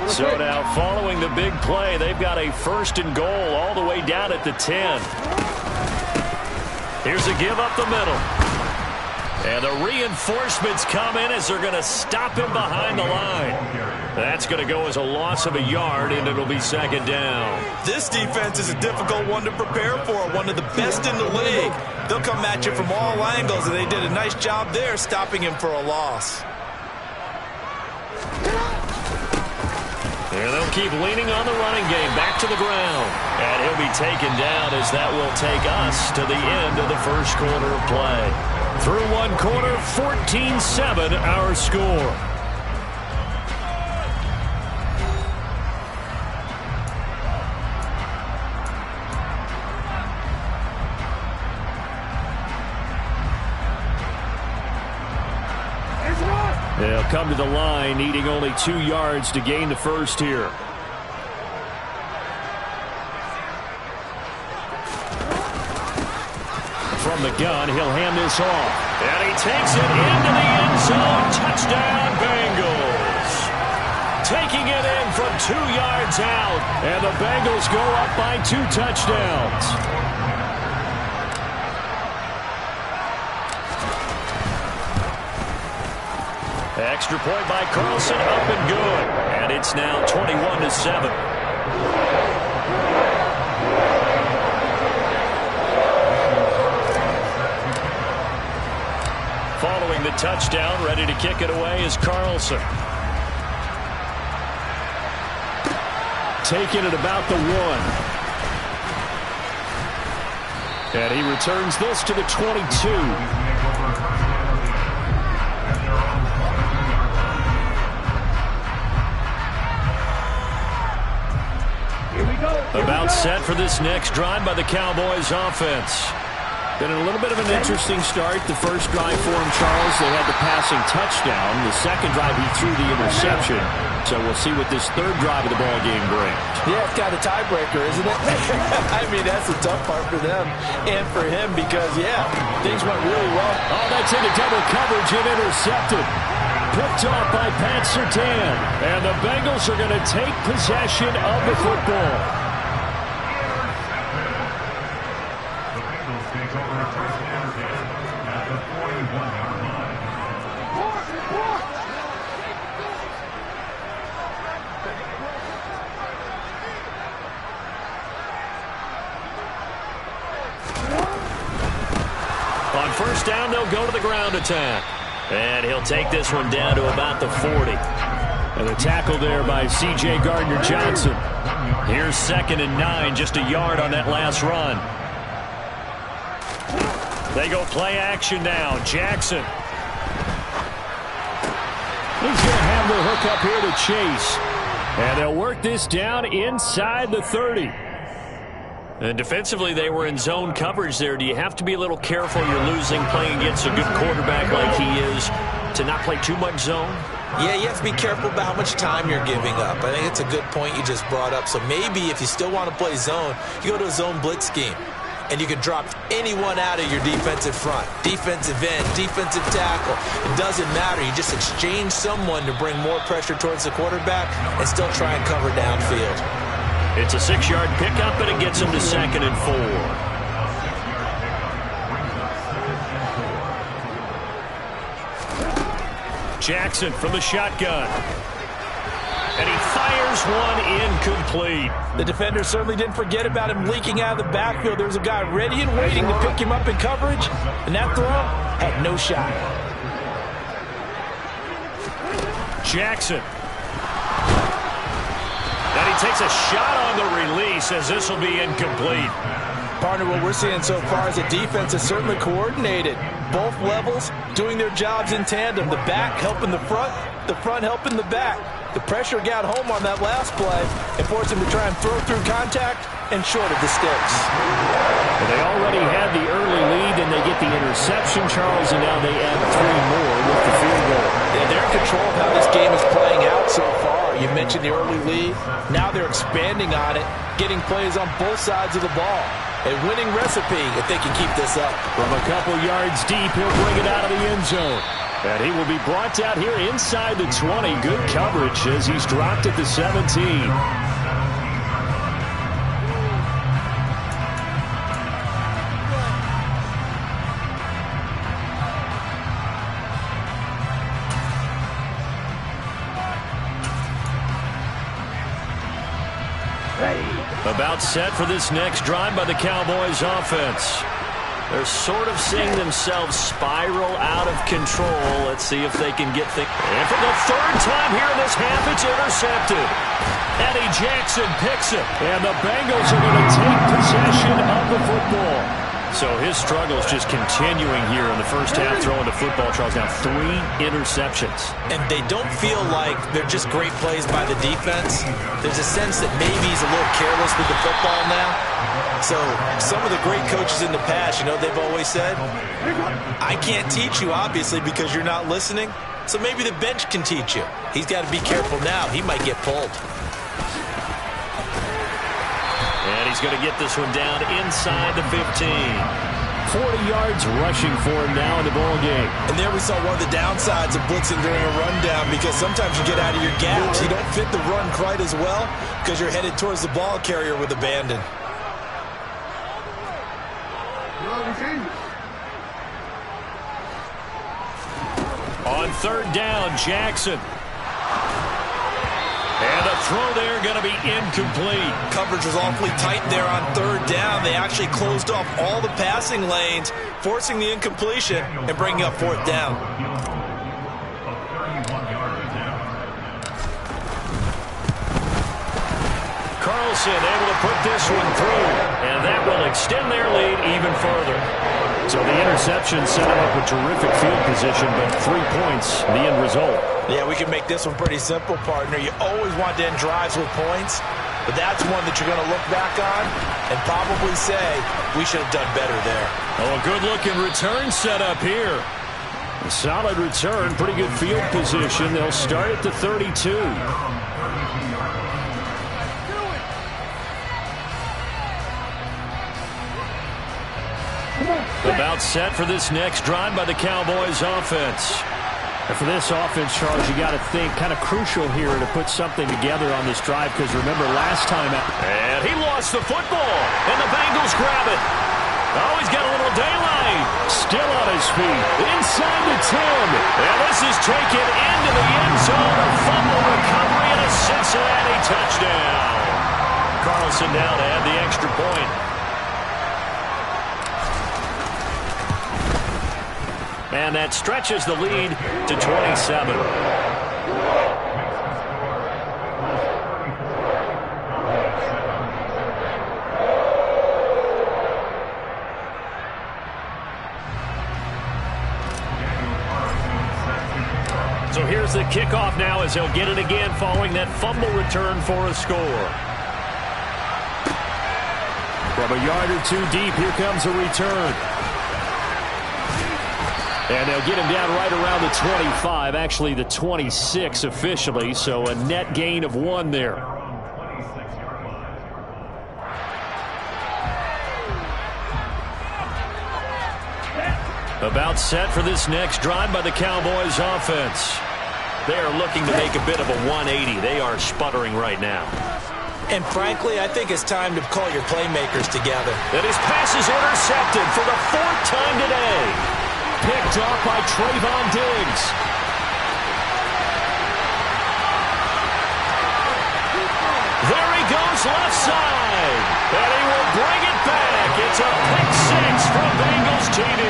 So now following the big play, they've got a 1st and goal all the way down at the 10. Here's a give up the middle. And the reinforcements come in as they're going to stop him behind the line. That's going to go as a loss of a yard, and it'll be 2nd down. This defense is a difficult one to prepare for, one of the best in the league. They'll come at you from all angles, and they did a nice job there stopping him for a loss. And they'll keep leaning on the running game back to the ground. And he'll be taken down as that will take us to the end of the 1st quarter of play. Through 1 quarter, 14-7 our score. They'll come to the line, needing only 2 yards to gain the 1st here. From the gun, he'll hand this off. And he takes it into the end zone. Touchdown, Bengals. Taking it in from 2 yards out. And the Bengals go up by 2 touchdowns. Extra point by Carlson, up and good. And it's now 21-7. Following the touchdown, ready to kick it away is Carlson. Taking it about the 1. And he returns this to the 22. About set for this next drive by the Cowboys offense. Been a little bit of an interesting start. The first drive for him, Charles, they had the passing touchdown. The second drive, he threw the interception. So we'll see what this 3rd drive of the ball game brings. Yeah, it's got a tiebreaker, isn't it? I mean, that's the tough part for them and for him because, yeah, things went really well. Oh, that's into double coverage and intercepted. Picked off by Pat Surtain. And the Bengals are going to take possession of the football. On 1st down, they'll go to the ground attack. And he'll take this one down to about the 40. And a tackle there by C.J. Gardner-Johnson. Here's 2nd and 9, just a yard on that last run. They go play action now. Jackson. He's going to have the hook up here to Chase. And they'll work this down inside the 30. And defensively, they were in zone coverage there. Do you have to be a little careful? You're losing, playing against a good quarterback like he is, to not play too much zone? Yeah, you have to be careful about how much time you're giving up. I think it's a good point you just brought up. So maybe if you still want to play zone, you go to a zone blitz scheme. And you can drop anyone out of your defensive front. Defensive end, defensive tackle. It doesn't matter. You just exchange someone to bring more pressure towards the quarterback and still try and cover downfield. It's a 6-yard pickup, and it gets him to 2nd and 4. Jackson from the shotgun. And he fires one incomplete. The defender certainly didn't forget about him leaking out of the backfield. There was a guy ready and waiting to pick him up in coverage, and that throw had no shot. Jackson. And he takes a shot on the release as this will be incomplete. Partner, what we're seeing so far is the defense is certainly coordinated. Both levels doing their jobs in tandem. The back helping the front helping the back. The pressure got home on that last play and forced him to try and throw through contact and short of the sticks. Well, they already had the early lead, and they get the interception, Charles, and now they add 3 more with the field goal. Yeah, they're in control of how this game is playing out so far. You mentioned the early lead. Now they're expanding on it, getting plays on both sides of the ball. A winning recipe if they can keep this up. From a couple yards deep, he'll bring it out of the end zone. And he will be brought down here inside the 20. Good coverage as he's dropped at the 17. About set for this next drive by the Cowboys offense. They're sort of seeing themselves spiral out of control. Let's see if they can get things. And for the third time here in this half, it's intercepted. Eddie Jackson picks it. And the Bengals are going to take possession of the football. So his struggles just continuing here in the first half, throwing the football. Charles, now 3 interceptions. And they don't feel like they're just great plays by the defense. There's a sense that maybe he's a little careless with the football now. So some of the great coaches in the past, you know, they've always said, I can't teach you, obviously, because you're not listening. So maybe the bench can teach you. He's got to be careful now. He might get pulled. And he's going to get this one down inside the 15. 40 yards rushing for him now in the ball game. And there we saw one of the downsides of blitzing during a rundown, because sometimes you get out of your gaps. You don't fit the run quite as well because you're headed towards the ball carrier with abandon. On third down, Jackson. And the throw there going to be incomplete. Coverage was awfully tight there on third down. They actually closed off all the passing lanes, forcing the incompletion and bringing up fourth down. Carlson able to put this one through, and that will extend their lead even further. So the interception set him up a terrific field position, but 3 points, the end result. Yeah, we can make this one pretty simple, partner. You always want to end drives with points, but that's one that you're going to look back on and probably say, we should have done better there. Oh, a good-looking return set up here. A solid return, pretty good field position. They'll start at the 32. About set for this next drive by the Cowboys offense. And for this offense, Charles, you got to think kind of crucial here to put something together on this drive, because remember last time. And he lost the football, and the Bengals grab it. Oh, he's got a little daylight. Still on his feet, inside the 10. And this is taken into the end zone. A fumble recovery and a Cincinnati touchdown. Carlson now to add the extra point. And that stretches the lead to 27. So here's the kickoff now as he'll get it again following that fumble return for a score. From a yard or two deep, here comes a return. And they'll get him down right around the 25, actually the 26 officially, so a net gain of 1 there. About set for this next drive by the Cowboys offense. They are looking to make a bit of a 180. They are sputtering right now. And frankly, I think it's time to call your playmakers together. And his pass is intercepted for the 4th time today. Picked off by Trayvon Diggs. There he goes left side. And he will bring it back. It's a pick 6 from Bengals TD.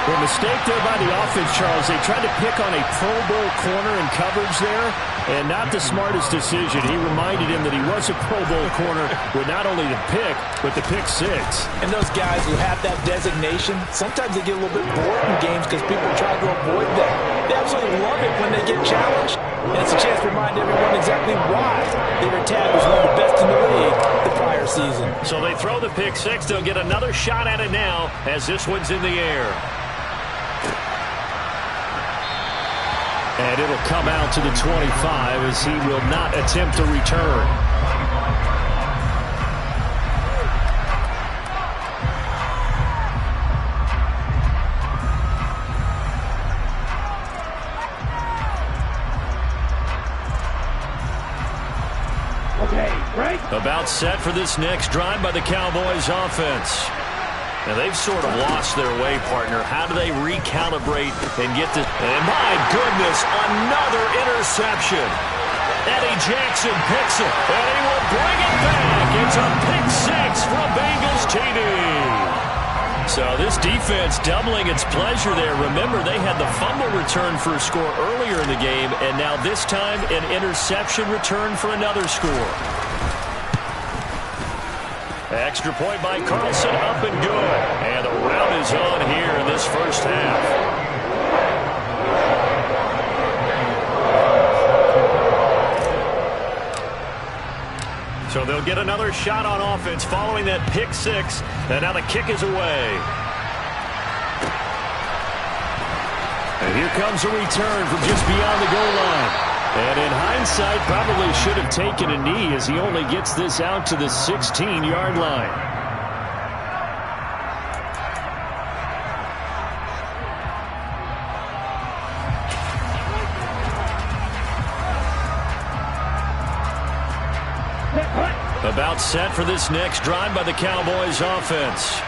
Well, mistake there by the offense, Charles. They tried to pick on a Pro Bowl corner in coverage there, and not the smartest decision. He reminded him that he was a Pro Bowl corner with not only the pick, but the pick 6. And those guys who have that designation, sometimes they get a little bit bored in games because people try to avoid them. They absolutely love it when they get challenged, and it's a chance to remind everyone exactly why they were tagged as one of the best in the league the prior season. So they throw the pick 6. They'll get another shot at it now as this one's in the air. And it'll come out to the 25 as he will not attempt to return. About set for this next drive by the Cowboys offense. And they've sort of lost their way, partner. How do they recalibrate and get this? And my goodness, another interception. Eddie Jackson picks it, and he will bring it back. It's a pick six from Bengals TD. So this defense doubling its pleasure there. Remember, they had the fumble return for a score earlier in the game, and now this time an interception return for another score. Extra point by Carlson, up and good. And the rout is on here in this first half. So they'll get another shot on offense following that pick six. And now the kick is away. And here comes a return from just beyond the goal line. And in hindsight, probably should have taken a knee as he only gets this out to the 16-yard line. About set for this next drive by the Cowboys offense.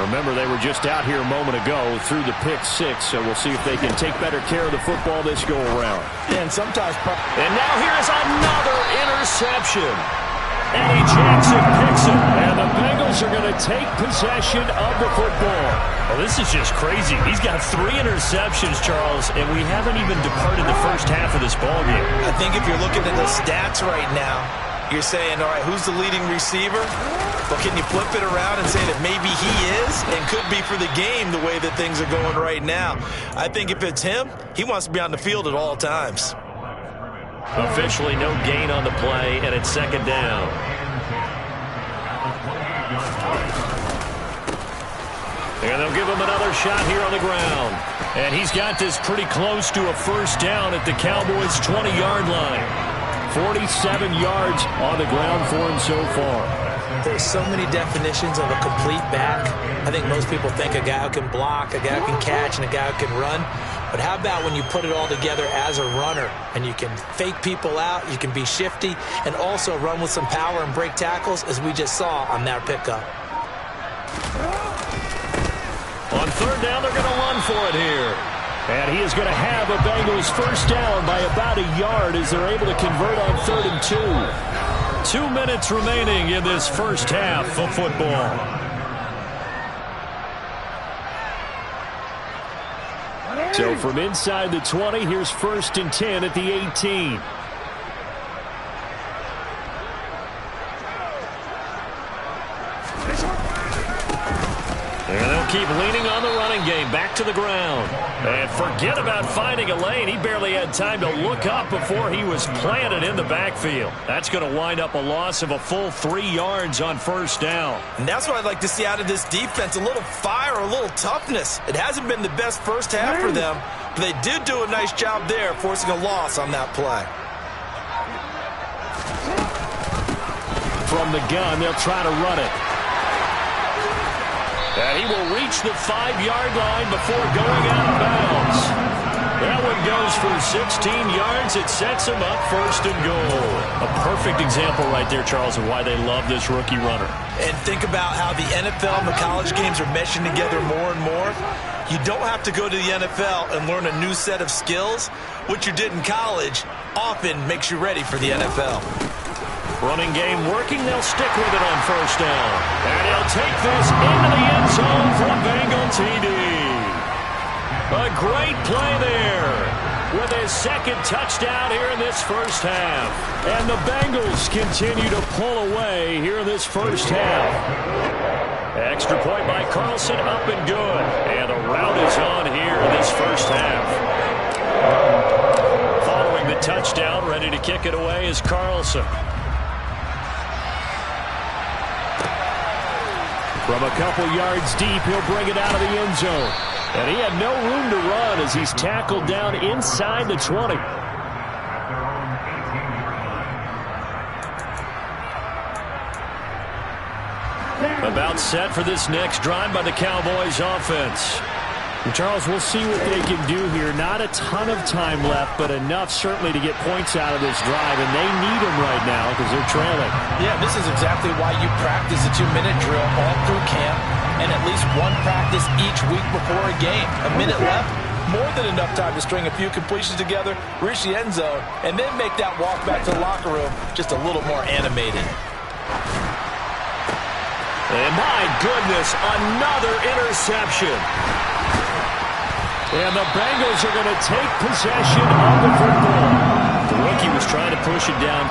Remember, they were just out here a moment ago through the pick six, so we'll see if they can take better care of the football this go-around. And sometimes... And now here's another interception. Eddie Jackson picks it, and the Bengals are going to take possession of the football. Well, this is just crazy. He's got 3 interceptions, Charles, and we haven't even departed the first half of this ballgame. I think if you're looking at the stats right now, you're saying, all right, who's the leading receiver? But can you flip it around and say that maybe he is and could be for the game the way that things are going right now? I think if it's him, he wants to be on the field at all times. Officially no gain on the play, and it's second down. And they'll give him another shot here on the ground. And he's got this pretty close to a first down at the Cowboys' 20-yard line. 47 yards on the ground for him so far. There's so many definitions of a complete back. I think most people think a guy who can block, a guy who can catch, and a guy who can run. But how about when you put it all together as a runner, and you can fake people out, you can be shifty, and also run with some power and break tackles, as we just saw on that pickup. On third down, they're going to run for it here. And he is going to have a Bengals first down by about a yard as they're able to convert on 3rd and 2. 2 minutes remaining in this first half of football. So from inside the 20, here's 1st and 10 at the 18. And they'll keep leaning on the running game. Back to the ground. And forget about finding a lane. He barely had time to look up before he was planted in the backfield. That's going to wind up a loss of a full 3 yards on first down. And that's what I'd like to see out of this defense. A little fire, a little toughness. It hasn't been the best first half for them, but they did do a nice job there, forcing a loss on that play. From the gun, they'll try to run it. And he will reach the 5-yard line before going out of bounds. That one goes for 16 yards. It sets him up 1st and goal. A perfect example right there, Charles, of why they love this rookie runner. And think about how the NFL and the college games are meshing together more and more. You don't have to go to the NFL and learn a new set of skills. What you did in college often makes you ready for the NFL. Running game working. They'll stick with it on first down. And he'll take this into the end zone from Bengal TD. A great play there with his 2nd touchdown here in this first half. And the Bengals continue to pull away here in this first half. Extra point by Carlson, up and good. And the rout is on here in this first half. Following the touchdown, ready to kick it away is Carlson. From a couple yards deep, he'll bring it out of the end zone. And he had no room to run as he's tackled down inside the 20. About set for this next drive by the Cowboys offense. Charles, we'll see what they can do here. Not a ton of time left, but enough certainly to get points out of this drive, and they need them right now because they're trailing. Yeah, this is exactly why you practice a 2-minute drill all through camp and at least one practice each week before a game. A minute left, more than enough time to string a few completions together, reach the end zone, and then make that walk back to the locker room just a little more animated. And my goodness, another interception. And the Bengals are going to take possession of the football. The rookie was trying to push it down.